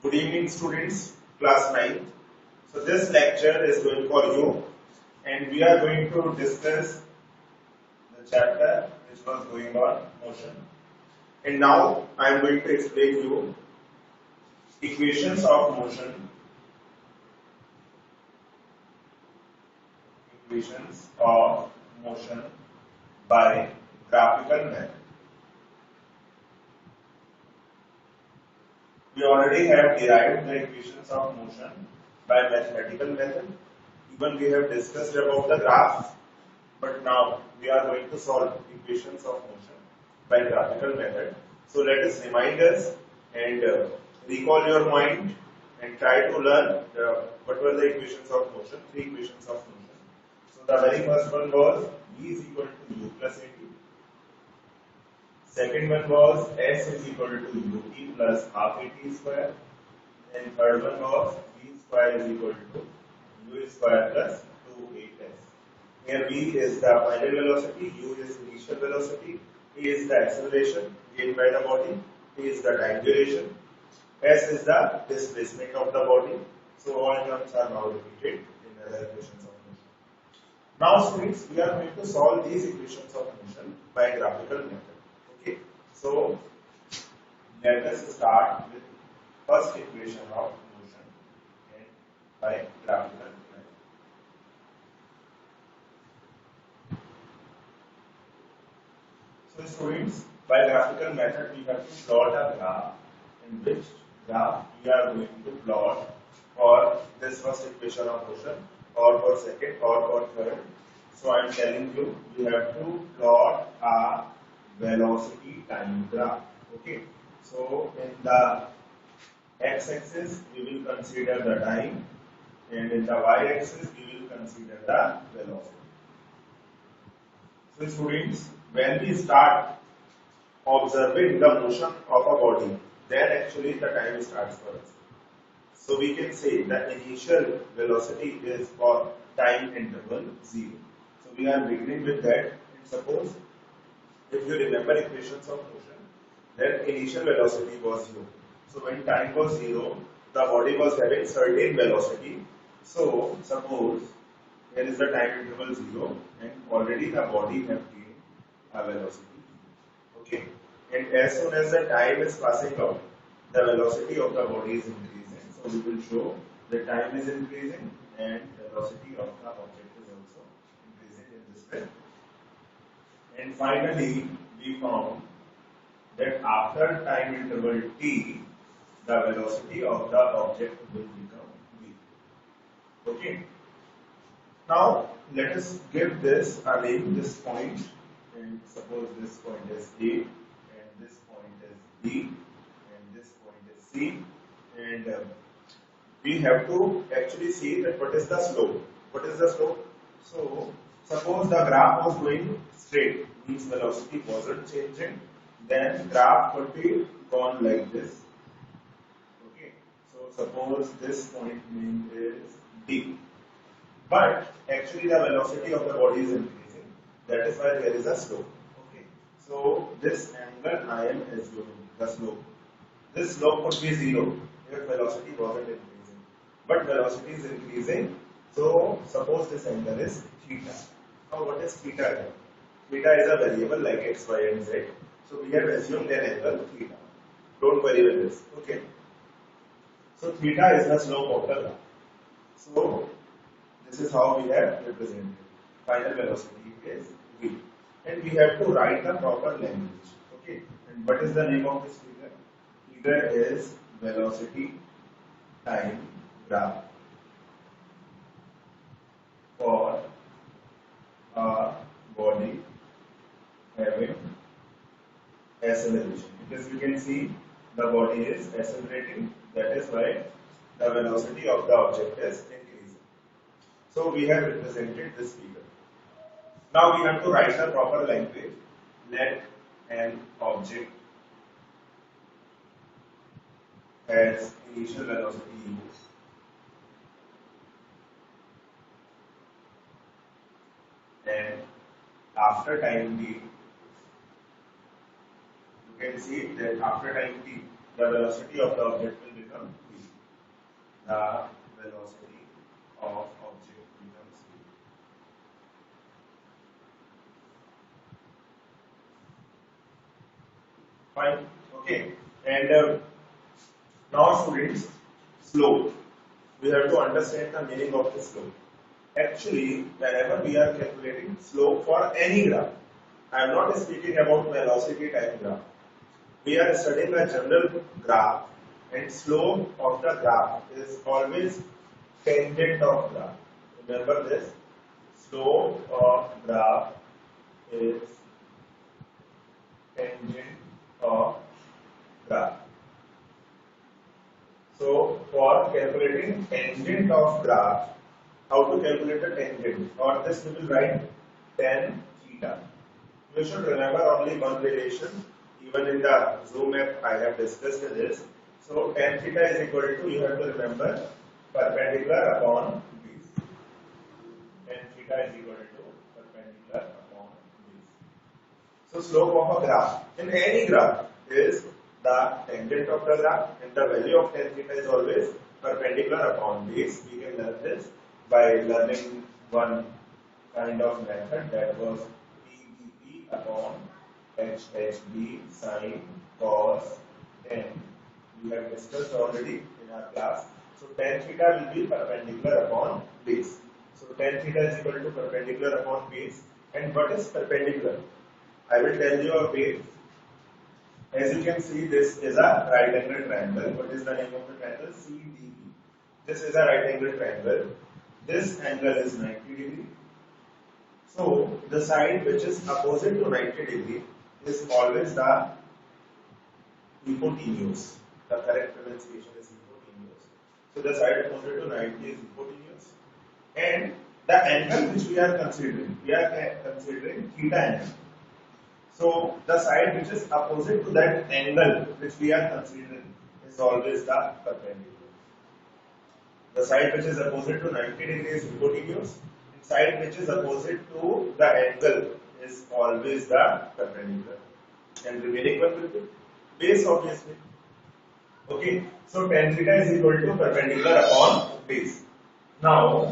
Good evening students, class 9. So this lecture is going for you and we are going to discuss the chapter which was going on motion. And now I am going to explain you equations of motion, equations of motion by graphical method. We already have derived the equations of motion by mathematical method. Even we have discussed about the graph, but now we are going to solve equations of motion by graphical method. So let us remind us and recall your mind and try to learn what were the equations of motion, three equations of motion. So the very first one was V is equal to U plus AT. Second one was S is equal to UT plus half AT square. And third one was V square is equal to U square plus 2AS. Here V is the final velocity, U is initial velocity, A is the acceleration gained by the body, T is the time duration, S is the displacement of the body. So all terms are now repeated in the equations of motion. Now students, we are going to solve these equations of motion by graphical method. Okay, so let us start with first equation of motion by graphical method. So students, by graphical method we have to plot a graph, in which graph we are going to plot for this first equation of motion, or for second, or for third. So I am telling you, we have to plot a velocity time graph. Okay, so in the x-axis we will consider the time, and in the y-axis we will consider the velocity. So students, when we start observing the motion of a body, then actually the time starts for us. So we can say the initial velocity is for time interval 0. So we are beginning with that. And suppose if you remember equations of motion, then initial velocity was 0. So when time was 0, the body was having certain velocity. So suppose here is the time interval 0 and already the body have gained a velocity. Okay. And as soon as the time is passing out, the velocity of the body is increasing. So we will show the time is increasing and velocity of the object is also increasing in this way. And finally, we found that after time interval t, the velocity of the object will become v. Okay. Now let us give this a name, this point, and suppose this point is A, and this point is B, and this point is C, and we have to actually see that what is the slope. What is the slope? So suppose the graph was going straight, means velocity wasn't changing, then graph could be gone like this. Okay, so suppose this point name is D. But actually the velocity of the body is increasing. That is why there is a slope. Okay. So this angle I am assuming the slope. This slope would be 0 if velocity wasn't increasing. But velocity is increasing. So suppose this angle is theta. Now what is theta here? Theta is a variable like x, y and z. So we have assumed an angle theta. Don't worry with this. Okay. So theta is the slope of the graph. So this is how we have represented. Final velocity is v. And we have to write the proper language. Okay. And what is the name of this figure? Figure is velocity time graph for a body having acceleration. Because you can see the body is accelerating. That is why the velocity of the object is increasing. So we have represented this figure. Now we have to write the proper language. Let an object has initial velocity u and after time t, you can see that after time t, the velocity of the object will become v. the velocity of object becomes v. Fine. Okay. And now students, slope. We have to understand the meaning of the slope. Actually, whenever we are calculating slope for any graph, I am not speaking about velocity type graph. We are studying a general graph, and slope of the graph is always tangent of graph. Remember this. Slope of graph is tangent of graph. So for calculating tangent of graph, how to calculate the tangent? Or this we will write tan theta. You should remember only one relation. Even in the Zoom app, I have discussed this. So tan theta is equal to, you have to remember, perpendicular upon base. Tan theta is equal to perpendicular upon base. So slope of a graph in any graph is the tangent of the graph, and the value of tan theta is always perpendicular upon base. We can learn this by learning one kind of method, that was PBP upon HHB sin cos tan. We have discussed already in our class. So tan theta will be perpendicular upon base. So tan theta is equal to perpendicular upon base. And what is perpendicular? I will tell you a way. As you can see, this is a right angle triangle. What is the name of the triangle? CDE. This is a right angle triangle. This angle is 90 degree. So the side which is opposite to 90 degree is always the hypotenuse. The correct pronunciation is hypotenuse. So the side opposite to 90 is hypotenuse. And the angle which we are considering theta angle. So the side which is opposite to that angle which we are considering is always the perpendicular. The side which is opposite to 90 degree is hypotenuse. The side which is opposite to the angle is always the perpendicular. And remaining one will be base, obviously. Okay, so tan theta is equal to perpendicular upon base. Now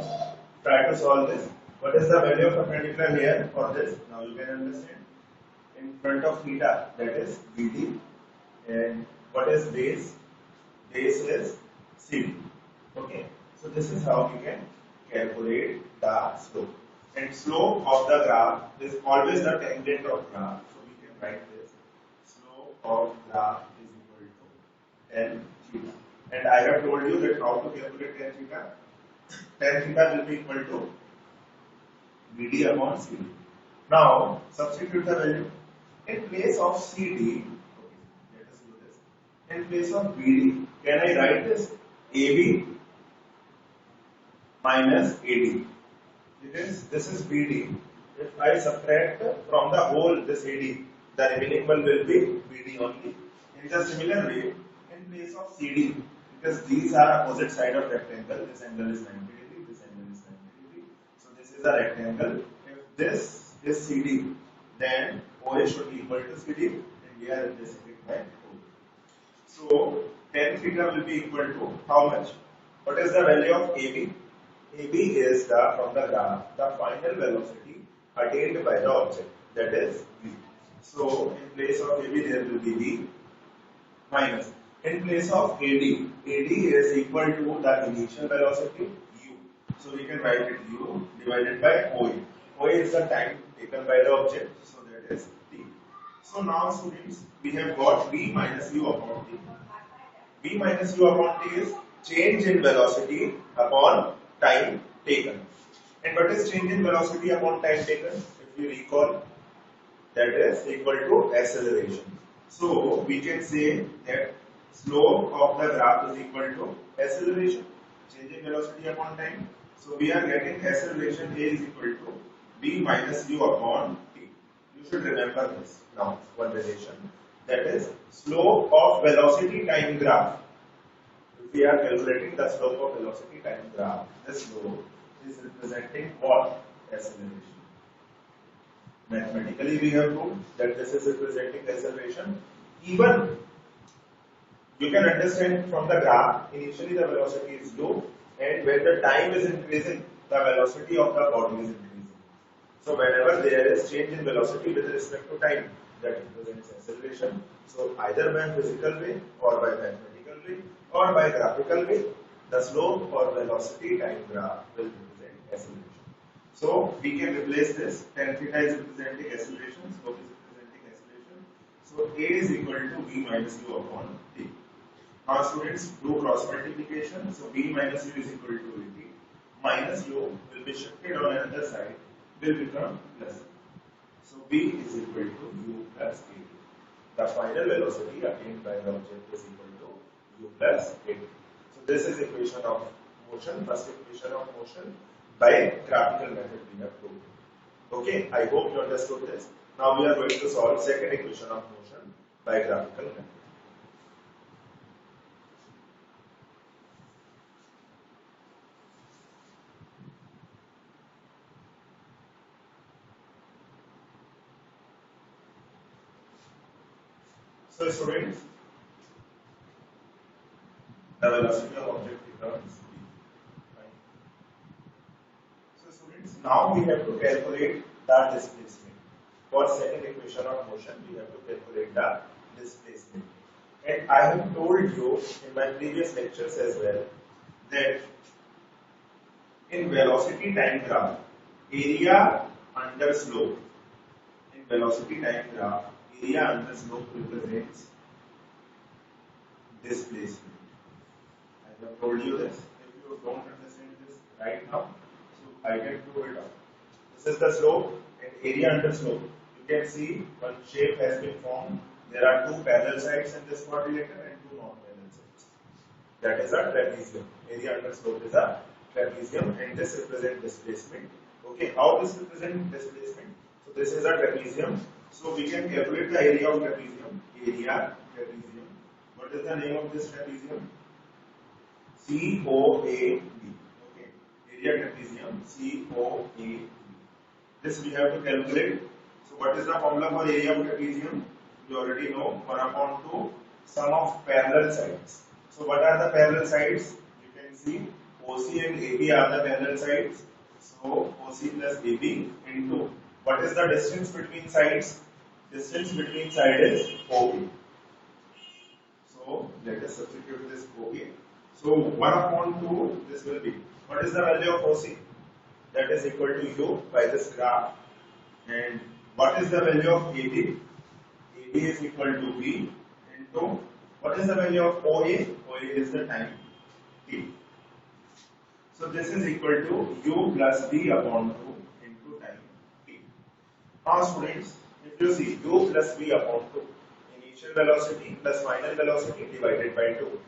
try to solve this. What is the value of perpendicular here for this? Now you can understand. In front of theta, that is BD, and what is base? Base is CD. Okay, so this is how we can calculate the slope. And slope of the graph is always the tangent of graph. So we can write this. Slope of graph is equal to tan theta. And I have told you that how to calculate tan theta. Tan theta will be equal to BD upon CD. Now substitute the value. In place of CD, let us do this. In place of BD, can I write this AB minus AD? This is BD. If I subtract from the whole this AD, the remaining one will be BD only. In the similar way, in place of CD, because these are opposite side of rectangle, this angle is 90 degree, this angle is 90 degree. So this is a rectangle. If this is CD, then OA should be equal to CD, and we are representing by OA. So tan theta will be equal to how much? What is the value of AB? AB is from the graph the final velocity attained by the object, that is V. So in place of AB there will be V minus. In place of AD, AD is equal to the initial velocity U. So we can write it U divided by OA. OA is the time taken by the object, so that is T. So now students, we have got V minus U upon T. V minus U upon T is change in velocity upon time taken. And what is change in velocity upon time taken? If you recall, that is equal to acceleration. So we can say that slope of the graph is equal to acceleration, change in velocity upon time. So we are getting acceleration A is equal to V minus U upon T. You should remember this now, one relation. That is slope of velocity time graph. If we are calculating the slope of velocity time graph, this slope is representing what? Acceleration. Mathematically we have proved that this is representing acceleration. Even You can understand from the graph, initially the velocity is low, and when the time is increasing, the velocity of the body is increasing. So whenever there is change in velocity with respect to time, that represents acceleration. So either by physical way or by mathematical way or by graphical way, the slope or velocity time graph will represent acceleration. So we can replace this. Tan theta is representing acceleration, slope is representing acceleration. So A is equal to V minus U upon T. Now students do cross multiplication. So V minus U is equal to AT. Minus U will be shifted on another side, will become plus. So V is equal to U plus AT. The final velocity attained by the object is equal to U plus AT. So this is equation of motion, first equation of motion by graphical method we have proved. Okay, I hope you understood this. Now we are going to solve second equation of motion by graphical method. So students, the velocity of object becomes v. Right? So students, now we have to calculate the displacement. For second equation of motion, we have to calculate the displacement. And I have told you in my previous lectures as well that in velocity time graph, area under slope, in velocity time graph, area under slope represents displacement. I have told you this. If you don't understand this right now, so I can prove it out. This is the slope and area under slope. You can see one shape has been formed. There are two parallel sides in this quadrilateral and two non-parallel sides. That is a trapezium. Area under slope is a trapezium, and this represents displacement. Okay, how this represents displacement? So this is a trapezium. So we can calculate the area of trapezium. Area trapezium. What is the name of this trapezium? COAD. Okay, area trapezium COAD. This we have to calculate. So what is the formula for area of trapezium? You already know, 1 upon 2 sum of parallel sides. So what are the parallel sides? You can see OC and AB are the parallel sides. So OC plus AB into what is the distance between sides? Distance between side is OB. So let us substitute this OB. So 1 upon 2, this will be, what is the value of OC? That is equal to U by this graph. And what is the value of AB? AB is equal to V into, what is the value of OA? OA is the time T. So this is equal to U plus V upon 2 into time T. Now students, if you see U plus V upon 2, initial velocity plus final velocity divided by 2.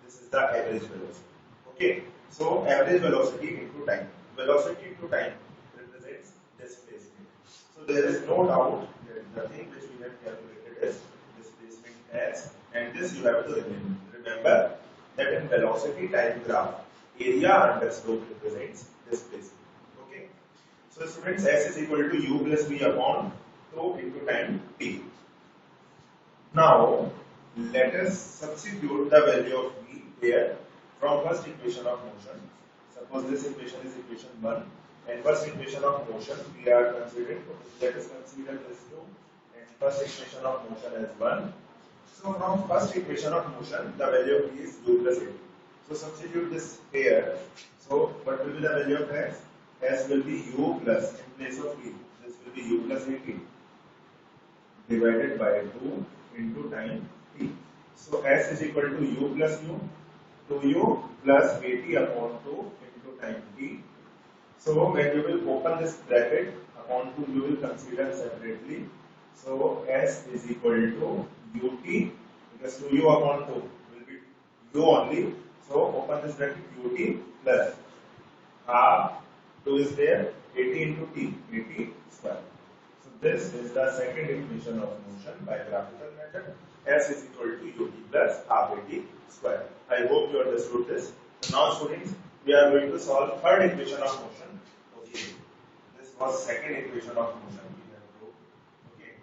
This is the average velocity. Okay, so average velocity into time. Velocity into time represents displacement. So there is no doubt that the thing which we have calculated is displacement s, and this you have to remember that in velocity time graph, area under slope represents displacement. Okay, so students, s is equal to u plus v upon 2 into time t. Now let us substitute the value of v here from first equation of motion. Suppose this equation is equation 1, and first equation of motion we are considering, let us consider this 2, and first equation of motion as 1. So from first equation of motion, the value of v is u plus 8. So substitute this here. So what will be the value of s? S will be u plus, in place of v, this will be u plus 80 divided by 2 into time t. So s is equal to u plus u, 2u plus 80 upon 2 into time t. So when you will open this bracket, upon 2 you will consider separately. So s is equal to ut, because 2u upon 2 will be u only. So open this bracket, ut plus half 2 is there, 80 into t, 80 square. So this is the second equation of motion by graphical method. S is equal to ut plus half 80 square. I hope you understood this. So now students, we are going to solve third equation of motion. Okay, this was second equation of motion we have proved. Okay,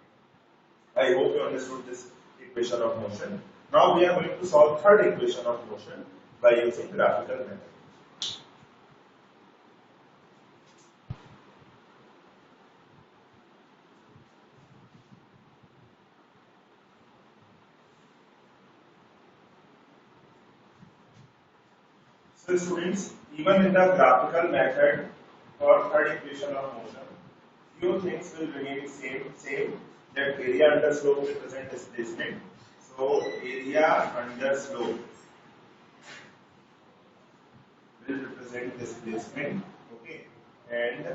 I hope you understood this equation of motion. Now we are going to solve third equation of motion by using graphical method. So students, even in the graphical method or third equation of motion, few things will remain same. That area under slope represent displacement. So area under slope will represent displacement. Okay, and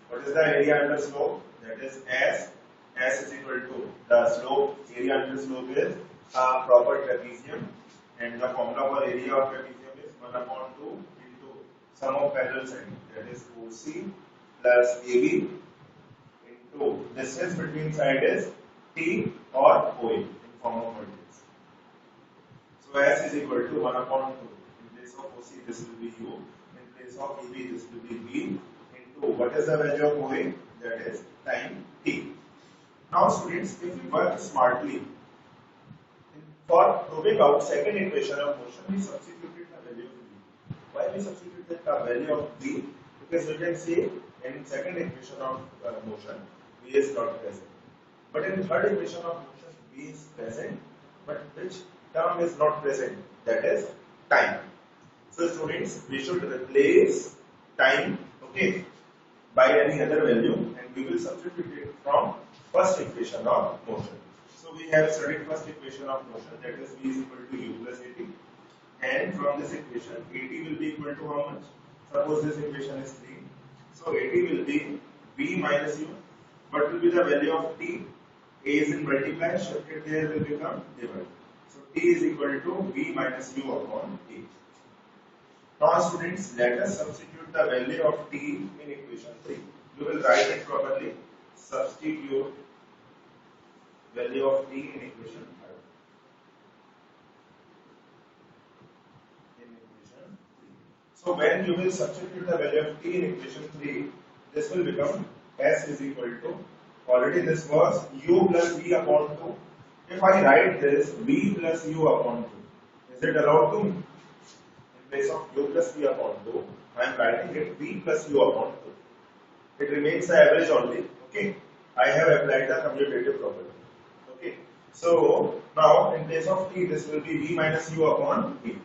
what is the area under slope? That is S. S is equal to the slope. Area under slope is a proper trapezium, and the formula for area of trapezium is 1 upon 2 into sum of parallel sides. That is OC plus AB into distance between side is T or OA in form of vertex. So S is equal to 1 upon 2. In place of OC, this will be U. In place of AB, this will be B into what is the value of OA? That is time T. Now students, if we work smartly, for proving out second equation of motion, we substituted the value of B. Why we substituted the value of B? Because you can see in second equation of motion, B is not present. But in third equation of motion, B is present, but which term is not present? That is time. So students, we should replace time, okay, by any other value, and we will substitute it from first equation of motion. So we have studied first equation of motion, that is V is equal to U plus AT, and from this equation AT will be equal to how much? Suppose this equation is 3, so AT will be V minus U. What will be the value of T? A is in multiply, shifted there will become divide. So T is equal to V minus U upon T. Now students, let us substitute the value of T in equation 3. You will write it properly. Substitute value of T in equation 3. So when you will substitute the value of T in equation 3, this will become S is equal to, already this was U plus V upon 2. If I write this V plus U upon 2, is it allowed to me? In place of U plus V upon 2, I am writing it V plus U upon 2. It remains the average only. Okay, I have applied the commutative property. Okay, so now in place of T, this will be V minus U upon T.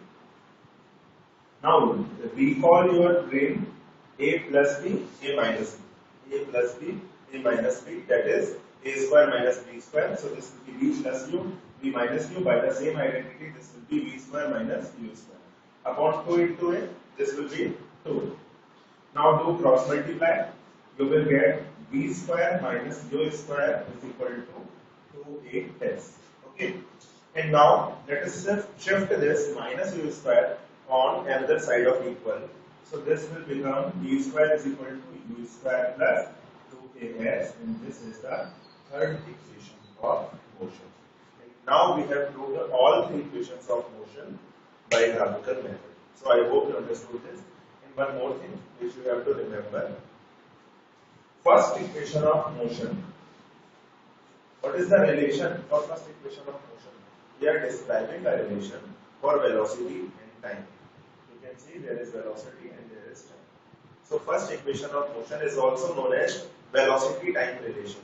Now recall your brain, A plus B, A minus B. A plus B, A minus B, that is A square minus B square. So this will be V plus U, V minus U. By the same identity, this will be V square minus U square. Upon 2 into A, this will be 2. Now do cross multiply. You will get V square minus U square is equal to 2AS. Okay. And now let us shift this minus U square on another side of equal. So this will become V square is equal to U square plus 2AS, and this is the third equation of motion. And now we have proved all three equations of motion by graphical method. So I hope you understood this. And one more thing which you have to remember. First equation of motion. What is the relation for first equation of motion? We are describing a relation for velocity and time. You can see there is velocity and there is time. So first equation of motion is also known as velocity-time relation.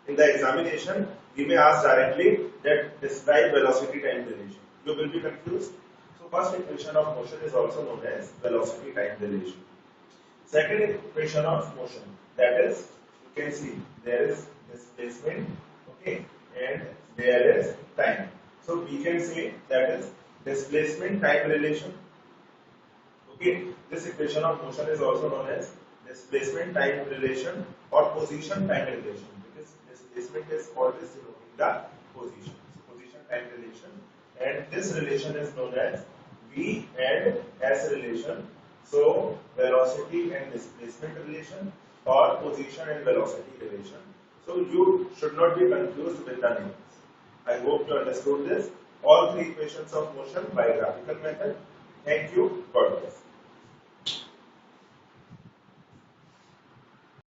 In the examination, we may ask directly that describe velocity-time relation. You will be confused. So first equation of motion is also known as velocity-time relation. Second equation of motion, that is, you can see there is displacement, okay, and there is time. So we can say that is displacement time relation. Okay, this equation of motion is also known as displacement time relation or position time relation, because displacement is always denoting the position. So position time relation, and this relation is known as V and S relation. So velocity and displacement relation or position and velocity relation. So you should not be confused with the names. I hope you understood this. All three equations of motion by graphical method. Thank you. God bless.